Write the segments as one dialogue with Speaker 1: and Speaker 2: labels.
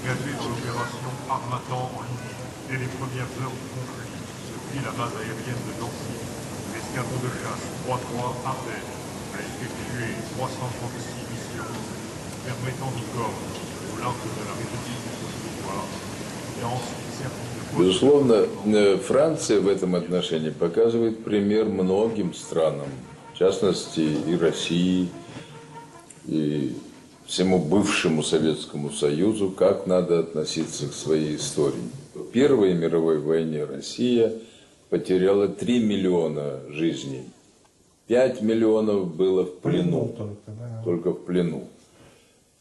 Speaker 1: Engagé dans l'opération Harmattan en Libye, dès les premières heures du conflit, depuis la base aérienne de Nancy, l'escadron de chasse 3-3 Ardennes a effectué 336 missions permettant du corps au large de la République de Côte d'Ivoire et a ensuite servi de...
Speaker 2: Безусловно, Франция в этом отношении показывает пример многим странам, в частности и России, и всему бывшему Советскому Союзу, как надо относиться к своей истории. В Первой мировой войне Россия потеряла 3 миллиона жизней. 5 миллионов было в плену, только в плену.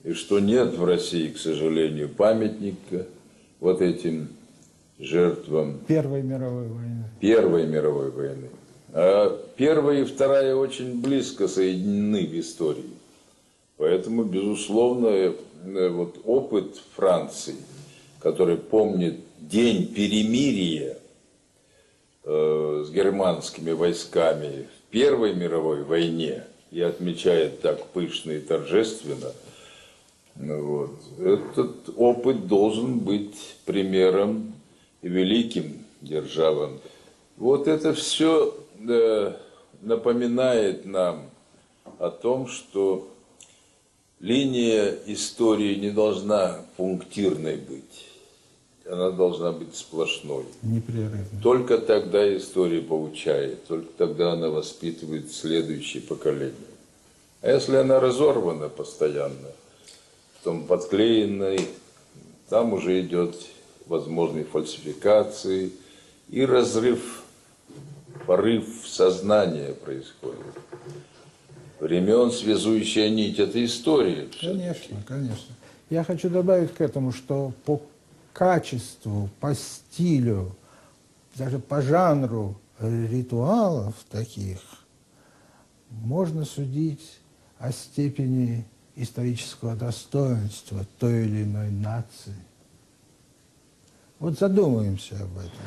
Speaker 2: И что нет в России, к сожалению, памятника вот этим жертвам
Speaker 3: Первой мировой войны.
Speaker 2: Первой мировой войны. А Первая и Вторая очень близко соединены в истории. Поэтому, безусловно, вот опыт Франции, который помнит день перемирия с германскими войсками в Первой мировой войне и отмечает так пышно и торжественно, вот, этот опыт должен быть примером и великим державам. Вот это все напоминает нам о том, что линия истории не должна пунктирной быть. Она должна быть сплошной.
Speaker 3: Непрерывно.
Speaker 2: Только тогда история получает, только тогда она воспитывает следующее поколение. А если она разорвана постоянно, потом подклеенной, там уже идет возможные фальсификации и разрыв, порыв сознания происходит. Времен связующая нить – это история.
Speaker 3: Конечно, конечно. Я хочу добавить к этому, что по качеству, по стилю, даже по жанру ритуалов таких можно судить о степени исторического достоинства той или иной нации. Вот задумаемся об этом.